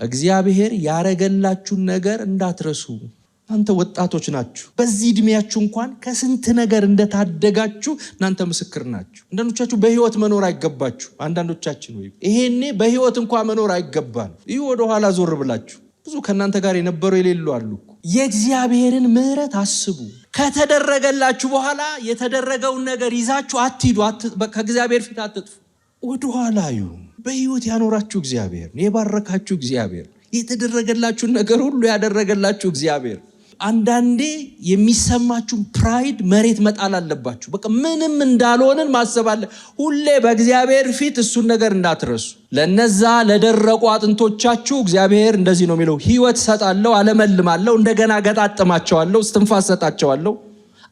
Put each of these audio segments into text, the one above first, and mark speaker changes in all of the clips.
Speaker 1: እግዚአብሔር ያረገላችሁን ነገር እንዳትረሱ። እናንተ ወጣቶች ናችሁ። በዚህ እድሜያችሁ እንኳን ከስንት ነገር እንደታደጋችሁ እናንተ ምስክር ናችሁ። አንዳንዶቻችሁ በህይወት መኖር አይገባችሁ። አንዳንዶቻችን ወይ ይሄኔ በህይወት እንኳን መኖር አይገባን። ይሁ ወደ ኋላ ዞር ብላችሁ ብዙ ከናንተ ጋር የነበሩ የሌሉ አሉ። የእግዚአብሔርን ምህረት አስቡ። ከተደረገላችሁ በኋላ የተደረገውን ነገር ይዛችሁ አትሂዱ። ከእግዚአብሔር ፊት አትጥፉ። ወደ ኋላ እዩ። በህይወት ያኖራችሁ እግዚአብሔር፣ የባረካችሁ እግዚአብሔር፣ የተደረገላችሁን ነገር ሁሉ ያደረገላችሁ እግዚአብሔር። አንዳንዴ የሚሰማችሁ ፕራይድ መሬት መጣል አለባችሁ። በቃ ምንም እንዳልሆንን ማሰብ አለ። ሁሌ በእግዚአብሔር ፊት እሱን ነገር እንዳትረሱ። ለነዛ ለደረቁ አጥንቶቻችሁ እግዚአብሔር እንደዚህ ነው የሚለው፣ ህይወት ሰጣለሁ፣ አለመልማለሁ፣ እንደገና ገጣጥማቸዋለሁ፣ እስትንፋስ ሰጣቸዋለሁ፣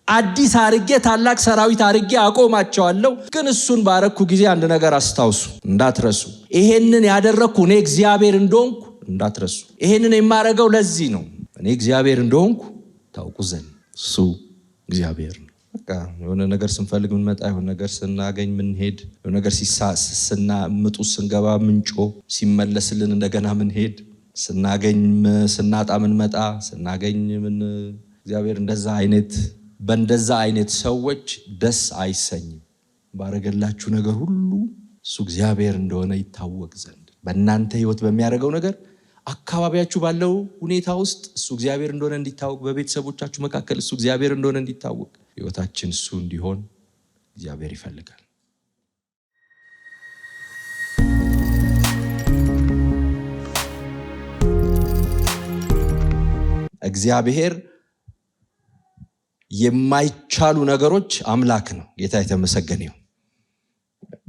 Speaker 1: አዲስ አርጌ ታላቅ ሰራዊት አርጌ አቆማቸዋለሁ። ግን እሱን ባረኩ ጊዜ አንድ ነገር አስታውሱ፣ እንዳትረሱ። ይሄንን ያደረኩ እኔ እግዚአብሔር እንደሆንኩ እንዳትረሱ። ይሄንን የማረገው ለዚህ ነው፣ እኔ እግዚአብሔር እንደሆንኩ ታውቁ ዘንድ። እሱ እግዚአብሔር ነው። በቃ የሆነ ነገር ስንፈልግ ምንመጣ፣ የሆነ ነገር ስናገኝ ምንሄድ፣ የሆነ ነገር ስናምጡ ስንገባ ምንጮ፣ ሲመለስልን እንደገና ምንሄድ፣ ስናገኝ ስናጣ ምንመጣ፣ ስናገኝ ምን። እግዚአብሔር በእንደዛ አይነት ሰዎች ደስ አይሰኝም። ባረገላችሁ ነገር ሁሉ እሱ እግዚአብሔር እንደሆነ ይታወቅ ዘንድ በእናንተ ህይወት በሚያደርገው ነገር አካባቢያችሁ ባለው ሁኔታ ውስጥ እሱ እግዚአብሔር እንደሆነ እንዲታወቅ፣ በቤተሰቦቻችሁ መካከል እሱ እግዚአብሔር እንደሆነ እንዲታወቅ ህይወታችን እሱ እንዲሆን እግዚአብሔር ይፈልጋል። እግዚአብሔር የማይቻሉ ነገሮች አምላክ ነው። ጌታ የተመሰገነ ይሁን።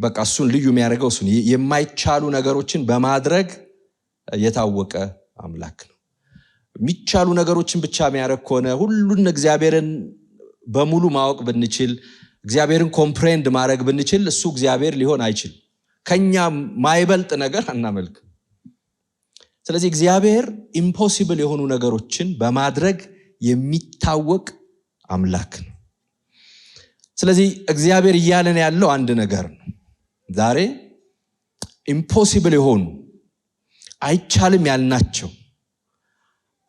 Speaker 1: በቃ እሱን ልዩ የሚያደርገው እሱን የማይቻሉ ነገሮችን በማድረግ የታወቀ አምላክ ነው። የሚቻሉ ነገሮችን ብቻ የሚያደርግ ከሆነ ሁሉን እግዚአብሔርን በሙሉ ማወቅ ብንችል፣ እግዚአብሔርን ኮምፕሬንድ ማድረግ ብንችል እሱ እግዚአብሔር ሊሆን አይችልም። ከኛ ማይበልጥ ነገር አናመልክ። ስለዚህ እግዚአብሔር ኢምፖሲብል የሆኑ ነገሮችን በማድረግ የሚታወቅ አምላክ ነው። ስለዚህ እግዚአብሔር እያለን ያለው አንድ ነገር ነው። ዛሬ ኢምፖሲብል የሆኑ አይቻልም ያልናቸው፣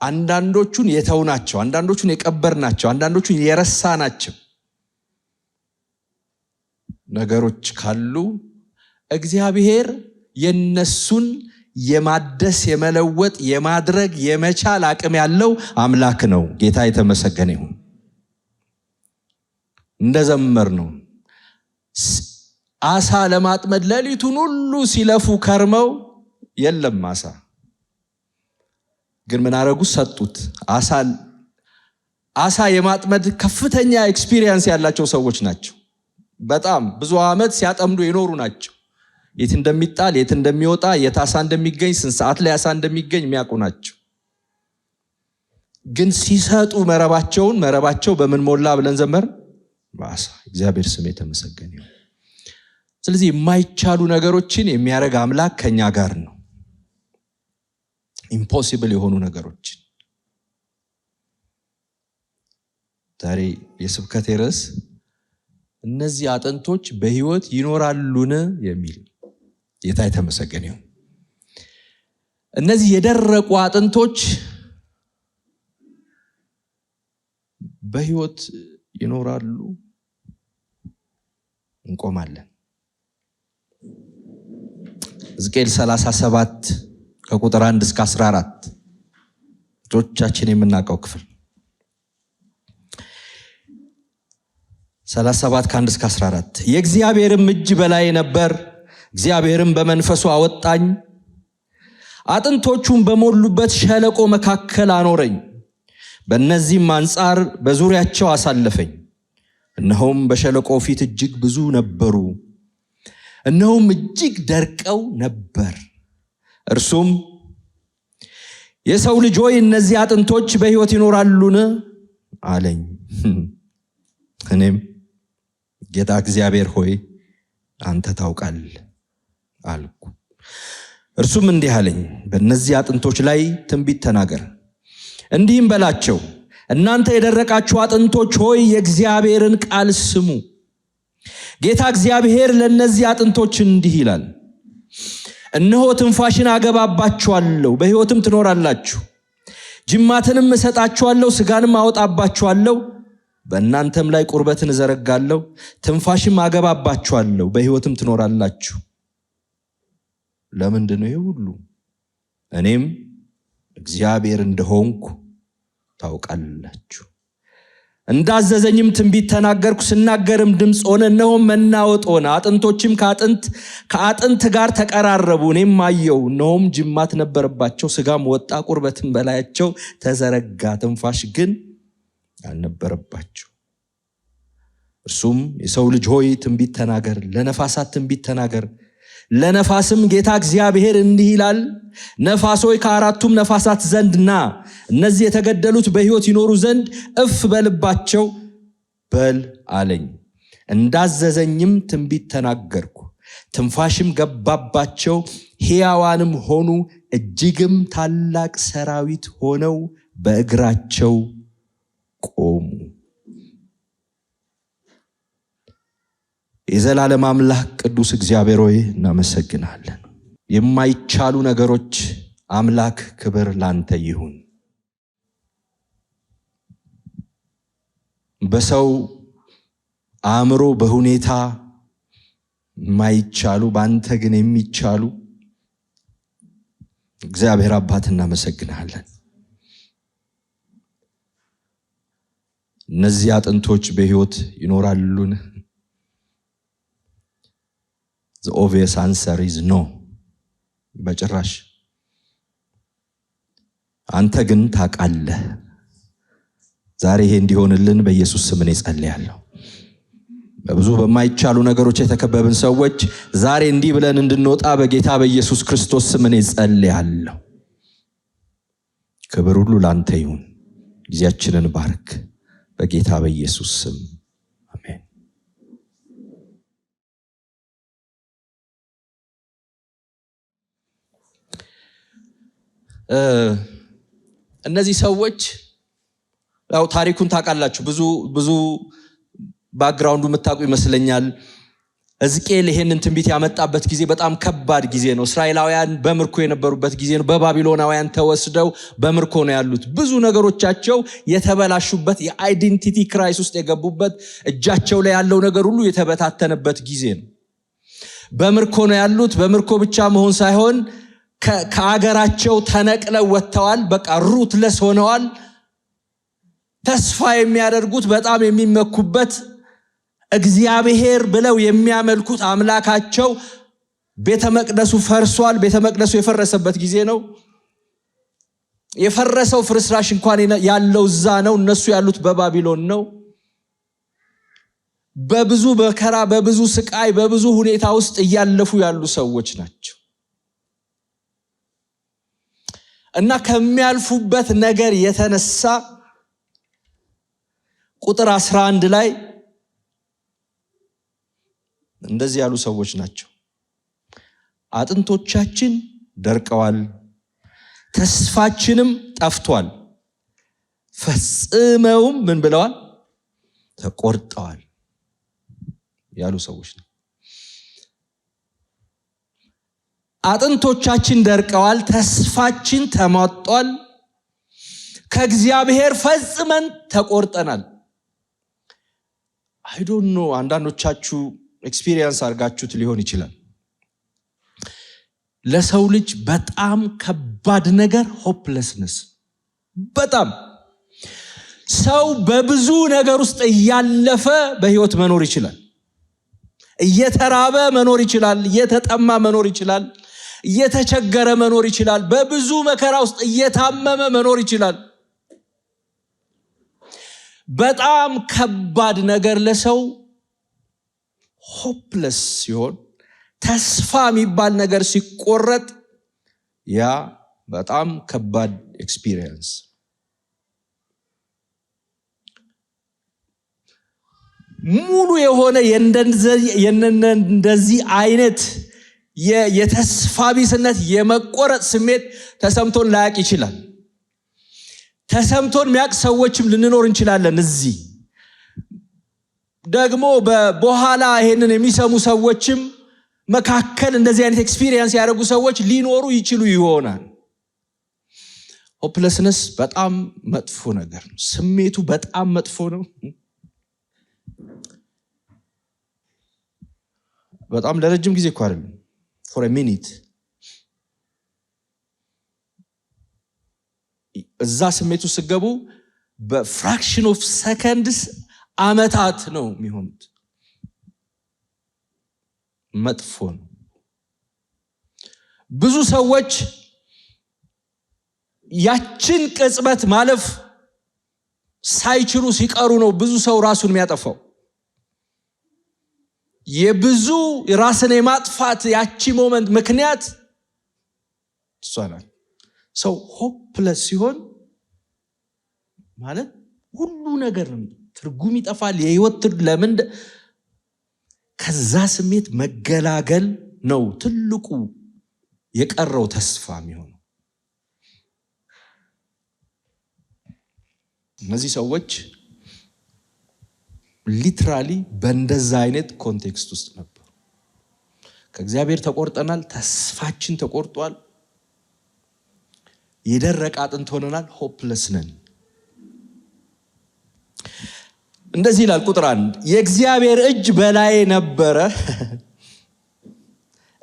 Speaker 1: አንዳንዶቹን የተውናቸው፣ አንዳንዶቹን የቀበርናቸው፣ አንዳንዶቹን የረሳናቸው ነገሮች ካሉ እግዚአብሔር የነሱን የማደስ የመለወጥ የማድረግ የመቻል አቅም ያለው አምላክ ነው። ጌታ የተመሰገነ ይሁን። እንደዘመር ነው አሳ ለማጥመድ ሌሊቱን ሁሉ ሲለፉ ከርመው የለም አሳ። ግን ምን አረጉ? ሰጡት። አሳ የማጥመድ ከፍተኛ ኤክስፒሪየንስ ያላቸው ሰዎች ናቸው። በጣም ብዙ ዓመት ሲያጠምዱ የኖሩ ናቸው። የት እንደሚጣል፣ የት እንደሚወጣ፣ የት አሳ እንደሚገኝ፣ ስንት ሰዓት ላይ አሳ እንደሚገኝ የሚያውቁ ናቸው። ግን ሲሰጡ መረባቸው በምን ሞላ ብለን ዘመር? በአሳ። እግዚአብሔር ስም የተመሰገነ ይሁን። ስለዚህ የማይቻሉ ነገሮችን የሚያደርግ አምላክ ከኛ ጋር ነው። ኢምፖሲብል የሆኑ ነገሮችን ዛሬ የስብከቴ ርዕስ እነዚህ አጥንቶች በህይወት ይኖራሉን የሚል። ጌታ የተመሰገነ ይሁን። እነዚህ የደረቁ አጥንቶች በህይወት ይኖራሉ? እንቆማለን። ሕዝቅኤል 37 ከቁጥር 1 እስከ 14 ጆቻችን የምናውቀው ክፍል 37 ከ1 እስከ 14 የእግዚአብሔርም እጅ በላይ ነበር፣ እግዚአብሔርም በመንፈሱ አወጣኝ፣ አጥንቶቹም በሞሉበት ሸለቆ መካከል አኖረኝ፣ በእነዚህም አንጻር በዙሪያቸው አሳለፈኝ። እነሆም በሸለቆ ፊት እጅግ ብዙ ነበሩ፣ እነሆም እጅግ ደርቀው ነበር። እርሱም የሰው ልጅ ሆይ እነዚህ አጥንቶች በሕይወት ይኖራሉን አለኝ። እኔም ጌታ እግዚአብሔር ሆይ አንተ ታውቃለህ አልኩ። እርሱም እንዲህ አለኝ፣ በእነዚህ አጥንቶች ላይ ትንቢት ተናገር፣ እንዲህም በላቸው፣ እናንተ የደረቃችሁ አጥንቶች ሆይ የእግዚአብሔርን ቃል ስሙ። ጌታ እግዚአብሔር ለእነዚህ አጥንቶች እንዲህ ይላል፣ እነሆ ትንፋሽን አገባባችኋለሁ፣ በሕይወትም ትኖራላችሁ። ጅማትንም እሰጣችኋለሁ፣ ሥጋንም አወጣባችኋለሁ፣ በእናንተም ላይ ቁርበትን እዘረጋለሁ፣ ትንፋሽም አገባባችኋለሁ፣ በሕይወትም ትኖራላችሁ። ለምንድን ነው ይሄ ሁሉ? እኔም እግዚአብሔር እንደሆንኩ ታውቃላችሁ። እንዳዘዘኝም ትንቢት ተናገርኩ፣ ስናገርም ድምፅ ሆነ፣ እነሆም መናወጥ ሆነ። አጥንቶችም ከአጥንት ጋር ተቀራረቡ። እኔም አየሁ፣ እነሆም ጅማት ነበረባቸው፣ ሥጋም ወጣ፣ ቁርበትም በላያቸው ተዘረጋ፣ ትንፋሽ ግን አልነበረባቸው። እርሱም የሰው ልጅ ሆይ ትንቢት ተናገር፣ ለነፋሳት ትንቢት ተናገር። ለነፋስም ጌታ እግዚአብሔር እንዲህ ይላል፣ ነፋስ ሆይ ከአራቱም ነፋሳት ዘንድ ና፣ እነዚህ የተገደሉት በሕይወት ይኖሩ ዘንድ እፍ በልባቸው በል አለኝ። እንዳዘዘኝም ትንቢት ተናገርኩ፣ ትንፋሽም ገባባቸው፣ ሕያዋንም ሆኑ፣ እጅግም ታላቅ ሰራዊት ሆነው በእግራቸው ቆሙ። የዘላለም አምላክ ቅዱስ እግዚአብሔር ሆይ እናመሰግናለን። የማይቻሉ ነገሮች አምላክ ክብር ላንተ ይሁን። በሰው አእምሮ በሁኔታ የማይቻሉ በአንተ ግን የሚቻሉ እግዚአብሔር አባት እናመሰግናለን። እነዚህ አጥንቶች በሕይወት ይኖራሉን? The obvious answer is no። በጭራሽ። አንተ ግን ታውቃለህ። ዛሬ ይሄ እንዲሆንልን በኢየሱስ ስም እኔ ጸልያለሁ። በብዙ በማይቻሉ ነገሮች የተከበብን ሰዎች ዛሬ እንዲህ ብለን እንድንወጣ በጌታ በኢየሱስ ክርስቶስ ስም እኔ ጸልያለሁ። ክብር ሁሉ ላንተ ይሁን። ጊዜያችንን ባርክ በጌታ በኢየሱስ ስም አሜን። እነዚህ ሰዎች ያው ታሪኩን ታውቃላችሁ። ብዙ ባክግራውንዱ የምታውቁ ይመስለኛል። ሕዝቅኤል ይሄንን ትንቢት ያመጣበት ጊዜ በጣም ከባድ ጊዜ ነው። እስራኤላውያን በምርኮ የነበሩበት ጊዜ ነው። በባቢሎናውያን ተወስደው በምርኮ ነው ያሉት። ብዙ ነገሮቻቸው የተበላሹበት፣ የአይዴንቲቲ ክራይስ ውስጥ የገቡበት፣ እጃቸው ላይ ያለው ነገር ሁሉ የተበታተነበት ጊዜ ነው። በምርኮ ነው ያሉት። በምርኮ ብቻ መሆን ሳይሆን ከአገራቸው ተነቅለው ወጥተዋል። በቃ ሩትለስ ሆነዋል። ተስፋ የሚያደርጉት በጣም የሚመኩበት እግዚአብሔር ብለው የሚያመልኩት አምላካቸው ቤተ መቅደሱ ፈርሷል። ቤተ መቅደሱ የፈረሰበት ጊዜ ነው። የፈረሰው ፍርስራሽ እንኳን ያለው እዛ ነው። እነሱ ያሉት በባቢሎን ነው። በብዙ መከራ፣ በብዙ ስቃይ፣ በብዙ ሁኔታ ውስጥ እያለፉ ያሉ ሰዎች ናቸው። እና ከሚያልፉበት ነገር የተነሳ ቁጥር 11 ላይ እንደዚህ ያሉ ሰዎች ናቸው። አጥንቶቻችን ደርቀዋል፣ ተስፋችንም ጠፍቷል፣ ፈጽመውም ምን ብለዋል? ተቆርጠዋል ያሉ ሰዎች ነው። አጥንቶቻችን ደርቀዋል፣ ተስፋችን ተሟጧል፣ ከእግዚአብሔር ፈጽመን ተቆርጠናል። አይ ዶንት ኖ አንዳንዶቻችሁ ኤክስፒሪየንስ አድርጋችሁት ሊሆን ይችላል። ለሰው ልጅ በጣም ከባድ ነገር ሆፕለስነስ። በጣም ሰው በብዙ ነገር ውስጥ እያለፈ በህይወት መኖር ይችላል። እየተራበ መኖር ይችላል፣ እየተጠማ መኖር ይችላል፣ እየተቸገረ መኖር ይችላል፣ በብዙ መከራ ውስጥ እየታመመ መኖር ይችላል። በጣም ከባድ ነገር ለሰው ሆፕለስ ሲሆን፣ ተስፋ የሚባል ነገር ሲቆረጥ ያ በጣም ከባድ ኤክስፒሪየንስ። ሙሉ የሆነ እንደዚህ አይነት የተስፋ ቢስነት የመቆረጥ ስሜት ተሰምቶን ላያቅ ይችላል። ተሰምቶን የሚያቅ ሰዎችም ልንኖር እንችላለን። እዚህ ደግሞ በኋላ ይሄንን የሚሰሙ ሰዎችም መካከል እንደዚህ አይነት ኤክስፒሪየንስ ያደረጉ ሰዎች ሊኖሩ ይችሉ ይሆናል። ሆፕለስነስ በጣም መጥፎ ነገር ነው። ስሜቱ በጣም መጥፎ ነው። በጣም ለረጅም ጊዜ እኮ አይደለም፣ for a minute እዛ ስሜቱ ሲገቡ በፍራክሽን ኦፍ ሰከንድስ አመታት ነው የሚሆኑት። መጥፎ ነው። ብዙ ሰዎች ያችን ቅጽበት ማለፍ ሳይችሉ ሲቀሩ ነው ብዙ ሰው ራሱን የሚያጠፋው። የብዙ ራስን የማጥፋት ያቺ ሞመንት ምክንያት እሷ ናት። ሰው ሆፕለስ ሲሆን ማለት ሁሉ ነገር ትርጉም ይጠፋል። የህይወት ለምን ከዛ ስሜት መገላገል ነው ትልቁ የቀረው ተስፋ የሚሆነው። እነዚህ ሰዎች ሊትራሊ በእንደዛ አይነት ኮንቴክስት ውስጥ ነበሩ። ከእግዚአብሔር ተቆርጠናል፣ ተስፋችን ተቆርጧል፣ የደረቀ አጥንት ሆነናል፣ ሆፕለስ ነን። እንደዚህ ይላል ቁጥር 1 የእግዚአብሔር እጅ በላዬ ነበረ፣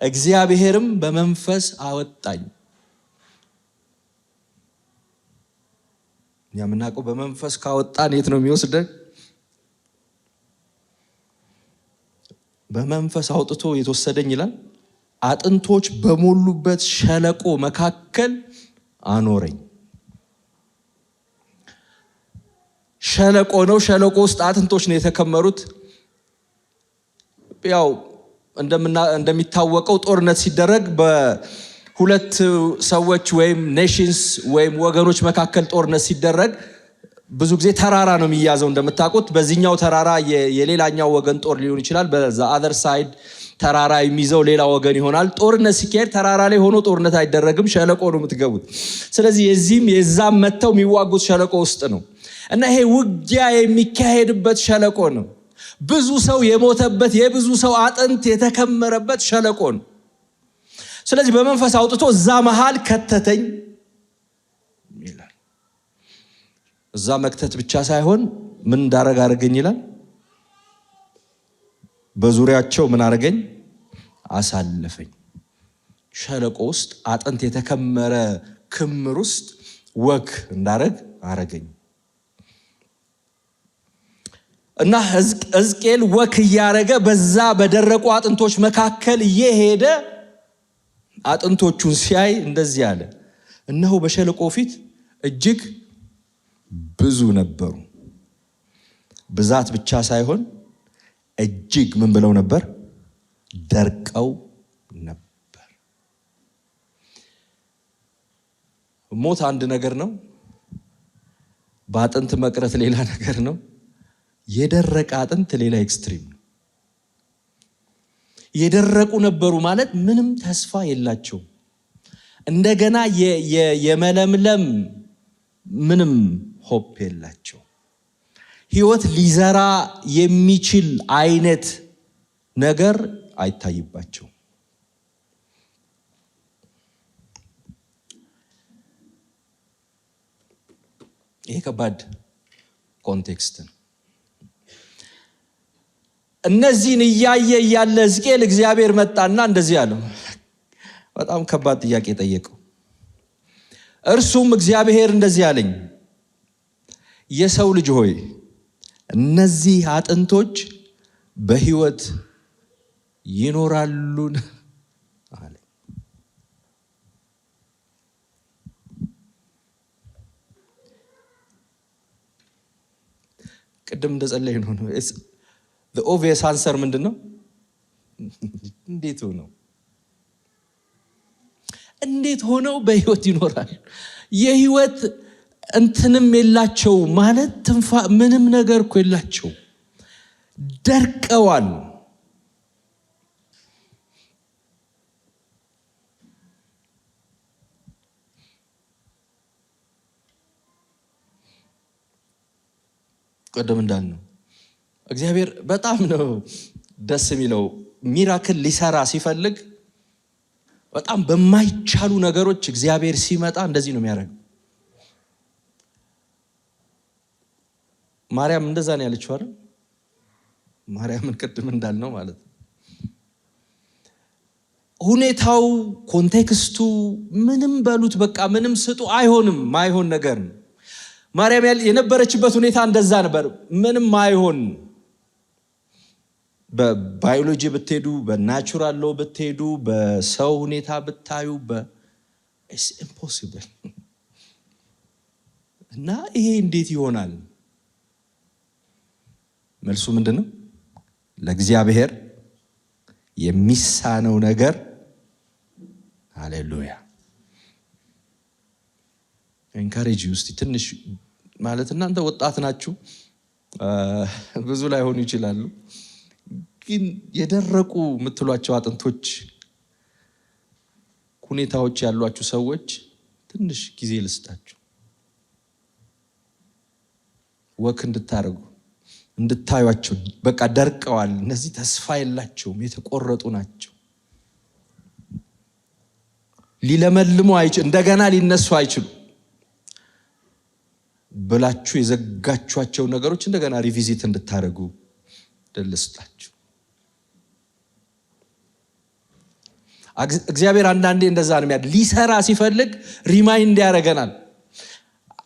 Speaker 1: እግዚአብሔርም በመንፈስ አወጣኝ። እኛ የምናውቀው በመንፈስ ካወጣን የት ነው የሚወስደን? በመንፈስ አውጥቶ የተወሰደኝ ይላል አጥንቶች በሞሉበት ሸለቆ መካከል አኖረኝ። ሸለቆ ነው። ሸለቆ ውስጥ አጥንቶች ነው የተከመሩት። ያው እንደሚታወቀው ጦርነት ሲደረግ በሁለት ሰዎች ወይም ኔሽንስ ወይም ወገኖች መካከል ጦርነት ሲደረግ ብዙ ጊዜ ተራራ ነው የሚያዘው። እንደምታውቁት በዚህኛው ተራራ የሌላኛው ወገን ጦር ሊሆን ይችላል፣ በዛ አዘር ሳይድ ተራራ የሚይዘው ሌላ ወገን ይሆናል። ጦርነት ሲካሄድ ተራራ ላይ ሆኖ ጦርነት አይደረግም፣ ሸለቆ ነው የምትገቡት። ስለዚህ የዛም መተው የሚዋጉት ሸለቆ ውስጥ ነው እና ይሄ ውጊያ የሚካሄድበት ሸለቆ ነው። ብዙ ሰው የሞተበት፣ የብዙ ሰው አጥንት የተከመረበት ሸለቆ ነው። ስለዚህ በመንፈስ አውጥቶ እዛ መሃል ከተተኝ ይላል። እዛ መክተት ብቻ ሳይሆን ምን እንዳረግ አረገኝ ይላል። በዙሪያቸው ምን አረገኝ? አሳለፈኝ። ሸለቆ ውስጥ አጥንት የተከመረ ክምር ውስጥ ወክ እንዳረግ አረገኝ እና ሕዝቅኤል ወክ እያረገ በዛ በደረቁ አጥንቶች መካከል እየሄደ አጥንቶቹን ሲያይ እንደዚህ አለ፣ እነሆ በሸለቆ ፊት እጅግ ብዙ ነበሩ። ብዛት ብቻ ሳይሆን እጅግ ምን ብለው ነበር? ደርቀው ነበር። ሞት አንድ ነገር ነው፣ በአጥንት መቅረት ሌላ ነገር ነው። የደረቀ አጥንት ሌላ ኤክስትሪም ነው። የደረቁ ነበሩ ማለት ምንም ተስፋ የላቸው፣ እንደገና የመለምለም ምንም ሆፕ የላቸው። ህይወት ሊዘራ የሚችል አይነት ነገር አይታይባቸው። ይሄ ከባድ ኮንቴክስት ነው። እነዚህን እያየ እያለ ሕዝቅኤል እግዚአብሔር መጣና እንደዚህ አለው። በጣም ከባድ ጥያቄ ጠየቀው። እርሱም እግዚአብሔር እንደዚህ አለኝ፣ የሰው ልጅ ሆይ እነዚህ አጥንቶች በሕይወት ይኖራሉን አለ። ቅድም እንደጸለይ ነው። the obvious answer ምንድን ነው? እንዴት ሆነው በሕይወት ይኖራል? የሕይወት እንትንም የላቸው ማለት ምንም ነገር እኮ የላቸው፣ ደርቀዋል። ቀደም እንዳልነው እግዚአብሔር በጣም ነው ደስ የሚለው ሚራክል ሊሰራ ሲፈልግ በጣም በማይቻሉ ነገሮች እግዚአብሔር ሲመጣ እንደዚህ ነው የሚያደርገው። ማርያም እንደዛ ነው ያለችው አይደል? ማርያምን ቅድም እንዳልነው ማለት ነው። ሁኔታው ኮንቴክስቱ ምንም በሉት በቃ ምንም ስጡ አይሆንም፣ ማይሆን ነገር ነው። ማርያም የነበረችበት ሁኔታ እንደዛ ነበር። ምንም አይሆን። በባዮሎጂ ብትሄዱ፣ በናቹራል ሎ ብትሄዱ፣ በሰው ሁኔታ ብታዩ ኢትስ ኢምፖሲብል። እና ይሄ እንዴት ይሆናል? መልሱ ምንድነው? ለእግዚአብሔር የሚሳነው ነገር ሃሌሉያ። ኤንካሬጅ ውስጥ ትንሽ ማለት እናንተ ወጣት ናችሁ፣ ብዙ ላይ ሆኑ ይችላሉ። ግን የደረቁ የምትሏቸው አጥንቶች ሁኔታዎች ያሏችሁ ሰዎች ትንሽ ጊዜ ልስጣችሁ፣ ወክ እንድታረጉ እንድታዩቸው። በቃ ደርቀዋል፣ እነዚህ ተስፋ የላቸውም፣ የተቆረጡ ናቸው፣ ሊለመልሙ አይችሉ፣ እንደገና ሊነሱ አይችሉ ብላችሁ የዘጋችኋቸው ነገሮች እንደገና ሪቪዚት እንድታደርጉ ደልስጣችሁ። እግዚአብሔር አንዳንዴ እንደዛ ነው የሚያደርግ። ሊሰራ ሲፈልግ ሪማይንድ ያደርገናል።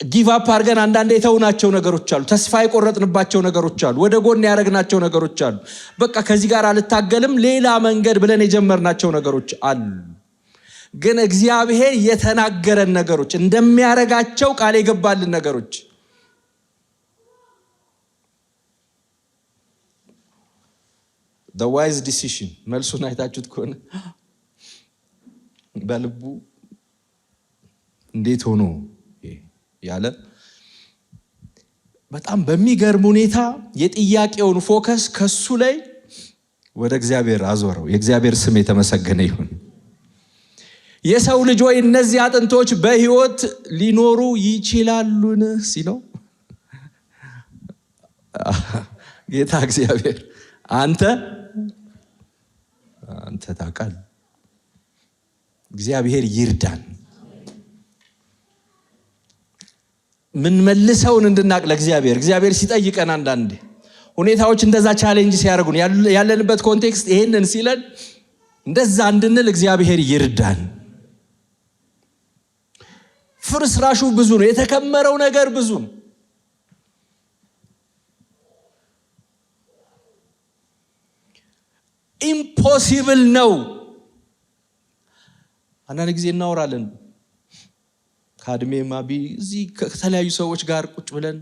Speaker 1: ጊቭ አፕ አድርገን አንዳንዴ የተውናቸው ነገሮች አሉ፣ ተስፋ የቆረጥንባቸው ነገሮች አሉ፣ ወደ ጎን ያደረግናቸው ነገሮች አሉ። በቃ ከዚህ ጋር አልታገልም ሌላ መንገድ ብለን የጀመርናቸው ነገሮች አሉ። ግን እግዚአብሔር የተናገረን ነገሮች፣ እንደሚያረጋቸው ቃል የገባልን ነገሮች the wise decision መልሱን አይታችሁት ከሆነ በልቡ እንዴት ሆኖ ያለ በጣም በሚገርም ሁኔታ የጥያቄውን ፎከስ ከሱ ላይ ወደ እግዚአብሔር አዞረው። የእግዚአብሔር ስም የተመሰገነ ይሁን። የሰው ልጅ ሆይ እነዚህ አጥንቶች በሕይወት ሊኖሩ ይችላሉን ሲለው ጌታ እግዚአብሔር አንተ ታውቃለህ። እግዚአብሔር ይርዳን። ምን መልሰውን እንድናቅ ለእግዚአብሔር እግዚአብሔር ሲጠይቀን አንዳንዴ ሁኔታዎች እንደዛ ቻሌንጅ ሲያደርጉን ያለንበት ኮንቴክስት ይሄንን ሲለን እንደዛ እንድንል እግዚአብሔር ይርዳን። ፍርስራሹ ብዙ ነው፣ የተከመረው ነገር ብዙ ነው። ኢምፖሲብል ነው። አንዳንድ ጊዜ እናወራለን ከአድሜ ማቢ እዚህ ከተለያዩ ሰዎች ጋር ቁጭ ብለን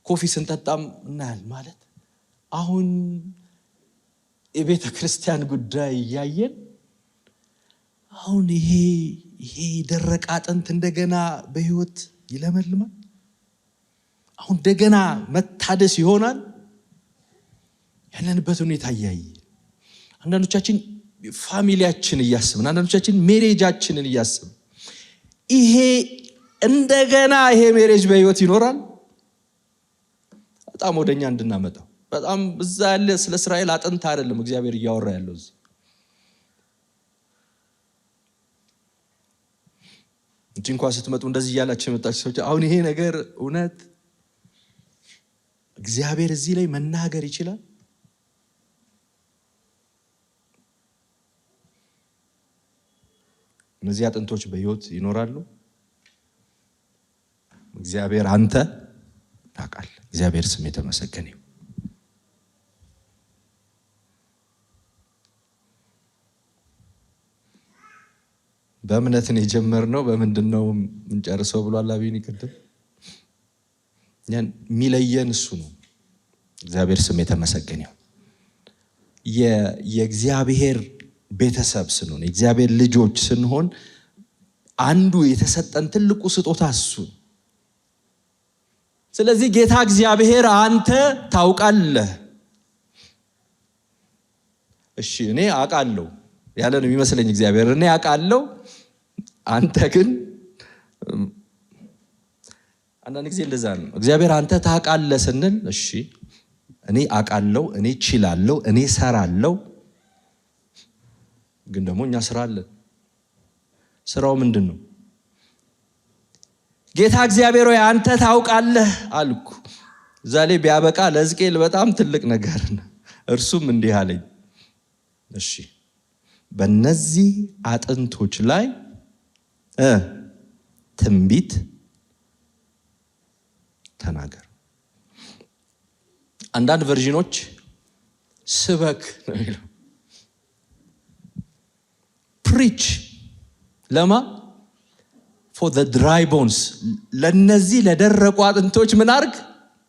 Speaker 1: ኮፊ ስንጠጣም እናያል። ማለት አሁን የቤተ ክርስቲያን ጉዳይ እያየን አሁን ይሄ ደረቅ አጥንት እንደገና በሕይወት ይለመልማል፣ አሁን እንደገና መታደስ ይሆናል። ያለንበት ሁኔታ እያየ አንዳንዶቻችን ፋሚሊያችን እያስብን፣ አንዳንዶቻችን ሜሬጃችንን እያስብን ይሄ እንደገና ይሄ ሜሬጅ በሕይወት ይኖራል። በጣም ወደኛ እንድናመጣው በጣም እዛ ያለ ስለ እስራኤል አጥንት አይደለም እግዚአብሔር እያወራ ያለው እዚህ። እንጂ እንኳን ስትመጡ እንደዚህ እያላችሁ የመጣችሁ ሰዎች አሁን ይሄ ነገር እውነት እግዚአብሔር እዚህ ላይ መናገር ይችላል? እነዚህ አጥንቶች በሕይወት ይኖራሉ? እግዚአብሔር አንተ ታውቃለህ። እግዚአብሔር ስም የተመሰገነ ይሁን። በእምነት ነው የጀመርነው፣ በምንድን ነው የምንጨርሰው ብሏል አብይን ቅድም። የሚለየን እሱ ነው። እግዚአብሔር ስም የተመሰገነ ይሁን። የእግዚአብሔር ቤተሰብ ስንሆን፣ የእግዚአብሔር ልጆች ስንሆን አንዱ የተሰጠን ትልቁ ስጦታ እሱ። ስለዚህ ጌታ እግዚአብሔር አንተ ታውቃለህ። እሺ እኔ አውቃለሁ ያለ ነው የሚመስለኝ እግዚአብሔር። እኔ አውቃለሁ አንተ ግን አንዳንድ ጊዜ እንደዛ ነው። እግዚአብሔር አንተ ታውቃለህ ስንል እሺ እኔ አውቃለሁ፣ እኔ ችላለሁ፣ እኔ ሰራለሁ። ግን ደግሞ እኛ ስራ አለን። ስራው ምንድን ነው? ጌታ እግዚአብሔር ሆይ አንተ ታውቃለህ አልኩ። እዛ ላይ ቢያበቃ ለሕዝቅኤል በጣም ትልቅ ነገር ነው። እርሱም እንዲህ አለኝ፣ እሺ በእነዚህ አጥንቶች ላይ ትንቢት ተናገር። አንዳንድ ቨርዥኖች ስበክ ነው የሚለው። ፕሪች ለማ for the dry bones፣ ለነዚህ ለደረቁ አጥንቶች ምን አርግ?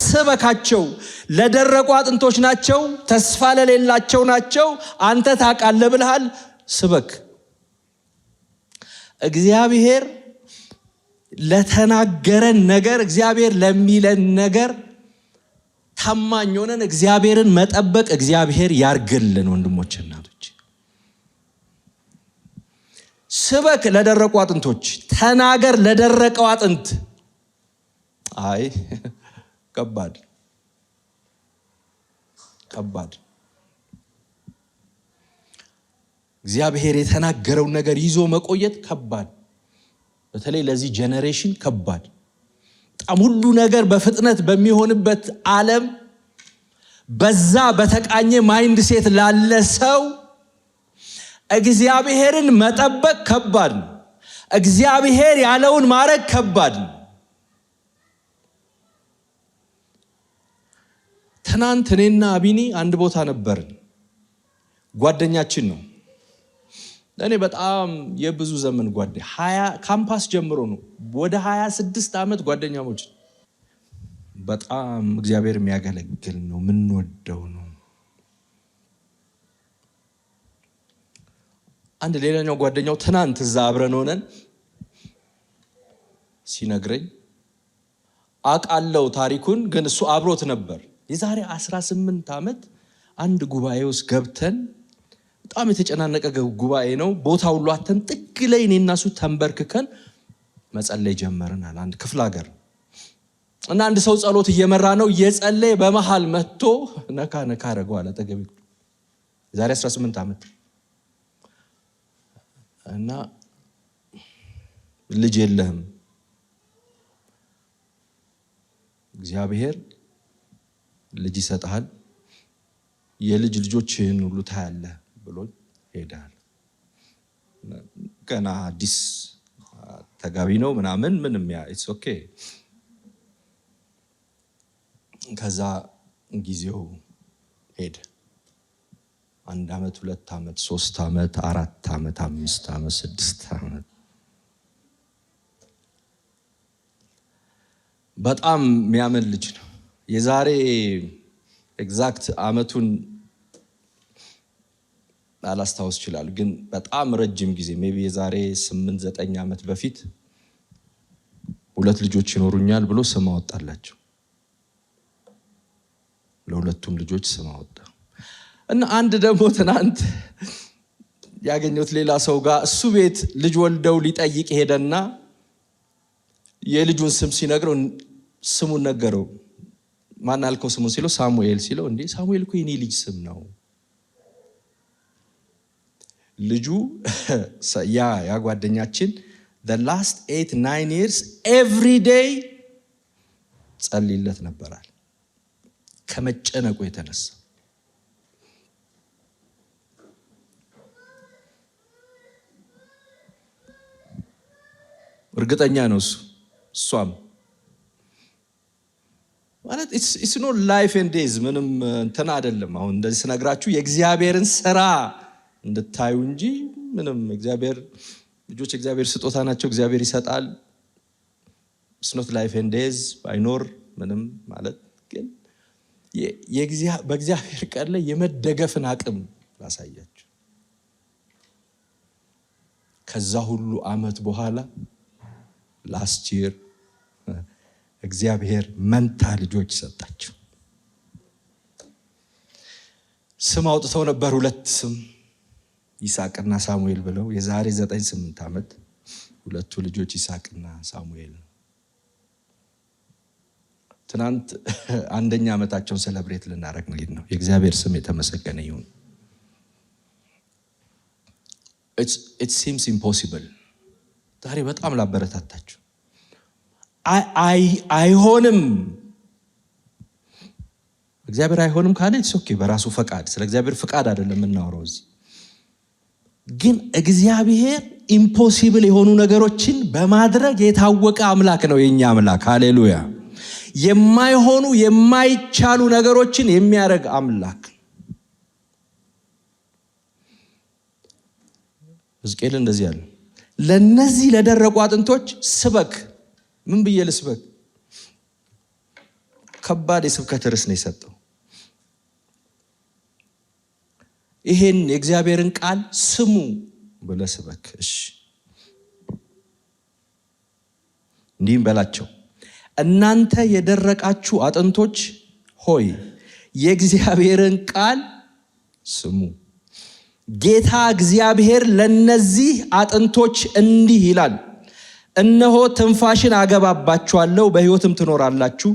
Speaker 1: ስበካቸው። ለደረቁ አጥንቶች ናቸው፣ ተስፋ ለሌላቸው ናቸው። አንተ ታውቃለህ ብለሃል፣ ስበክ። እግዚአብሔር ለተናገረን ነገር፣ እግዚአብሔር ለሚለን ነገር ታማኝ ሆነን እግዚአብሔርን መጠበቅ እግዚአብሔር ያርግልን። ወንድሞች እናቶች፣ ስበክ ለደረቁ አጥንቶች፣ ተናገር ለደረቀው አጥንት። አይ ከባድ እግዚአብሔር የተናገረውን ነገር ይዞ መቆየት ከባድ፣ በተለይ ለዚህ ጄኔሬሽን ከባድ። በጣም ሁሉ ነገር በፍጥነት በሚሆንበት ዓለም በዛ በተቃኘ ማይንድ ሴት ላለ ሰው እግዚአብሔርን መጠበቅ ከባድ ነው። እግዚአብሔር ያለውን ማድረግ ከባድ ነው። ትናንት እኔና አቢኒ አንድ ቦታ ነበርን። ጓደኛችን ነው። ለእኔ በጣም የብዙ ዘመን ጓደኛ፣ ካምፓስ ጀምሮ ነው። ወደ 26 ዓመት ጓደኛሞች። በጣም እግዚአብሔር የሚያገለግል ነው፣ የምንወደው ነው። አንድ ሌላኛው ጓደኛው ትናንት እዛ አብረን ሆነን ሲነግረኝ አውቃለሁ ታሪኩን፣ ግን እሱ አብሮት ነበር። የዛሬ 18 ዓመት አንድ ጉባኤ ውስጥ ገብተን፣ በጣም የተጨናነቀ ጉባኤ ነው። ቦታ ሁሉ አተን ጥግ ላይ እኔና እሱ ተንበርክከን መጸለይ ጀመርናል። አንድ ክፍለ ሀገር እና አንድ ሰው ጸሎት እየመራ ነው። እየጸለየ በመሃል መጥቶ ነካ አደረገዋል አጠገቤ። የዛሬ 18 ዓመት እና ልጅ የለህም፣ እግዚአብሔር ልጅ ይሰጥሃል፣ የልጅ ልጆችህን ሁሉ ታያለህ ብሎ ሄዳል። ገና አዲስ ተጋቢ ነው ምንም ኢትስ ኦኬ። ከዛ ጊዜው ሄደ። 1 ዓመት 2 ዓመት 3 ዓመት 4 ዓመት 5 ዓመት 6 ዓመት በጣም የሚያምን ልጅ ነው። የዛሬ ኤግዛክት ዓመቱን አላስታውስ ይችላል፣ ግን በጣም ረጅም ጊዜ ሜቢ የዛሬ 8-9 ዓመት በፊት 2 ልጆች ይኖሩኛል ብሎ ስም አወጣላቸው። ለሁለቱም ልጆች ስም አወጣ እና አንድ ደግሞ ትናንት ያገኘሁት ሌላ ሰው ጋር እሱ ቤት ልጅ ወልደው ሊጠይቅ ሄደና የልጁን ስም ሲነግረው ስሙን ነገረው። ማን አልከው ስሙን ሲለው ሳሙኤል ሲለው፣ እንዴ ሳሙኤል እኮ የኔ ልጅ ስም ነው። ልጁ ያ ጓደኛችን the last 8-9 years every day ጸልይለት ነበራል ከመጨነቁ የተነሳ። እርግጠኛ ነው እሷም ማለት it's not life and days ምንም እንትና አይደለም። አሁን እንደዚህ ስነግራችሁ የእግዚአብሔርን ስራ እንድታዩ እንጂ ምንም እግዚአብሔር ልጆች እግዚአብሔር ስጦታ ናቸው፣ እግዚአብሔር ይሰጣል። it's not life and days ባይኖር ምንም ማለት ግን በእግዚአብሔር ቃል ላይ የመደገፍን አቅም ላሳያችሁ። ከዛ ሁሉ ዓመት በኋላ ላስት ይር እግዚአብሔር መንታ ልጆች ሰጣቸው። ስም አውጥተው ነበር፣ 2 ስም ይስሐቅና ሳሙኤል ብለው። የዛሬ 9-8 ዓመት 2 ልጆች ይስሐቅና ሳሙኤል። ትናንት አንደኛ ዓመታቸውን ሴሌብሬት ልናደርግ ነው። የእግዚአብሔር ስም የተመሰገነ ይሁን። it seems impossible ዛሬ በጣም ላበረታታችሁ። አይሆንም እግዚአብሔር አይሆንም ካለ ኦኬ፣ በራሱ ፈቃድ። ስለ እግዚአብሔር ፈቃድ አይደለም የምናወራው እዚህ። ግን እግዚአብሔር ኢምፖሲብል የሆኑ ነገሮችን በማድረግ የታወቀ አምላክ ነው የኛ አምላክ። ሃሌሉያ! የማይሆኑ የማይቻሉ ነገሮችን የሚያደርግ አምላክ። ሕዝቅኤል እንደዚህ ያለ ለነዚህ ለደረቁ አጥንቶች ስበክ። ምን ብዬ ልስበክ? ከባድ የስብከት ርዕስ ነው የሰጠው። ይሄን የእግዚአብሔርን ቃል ስሙ ብለህ ስበክ። እሺ እንዲህም በላቸው፣ እናንተ የደረቃችሁ አጥንቶች ሆይ የእግዚአብሔርን ቃል ስሙ። ጌታ እግዚአብሔር ለነዚህ አጥንቶች እንዲህ ይላል፣ እነሆ ትንፋሽን አገባባችኋለሁ፣ በሕይወትም ትኖራላችሁ።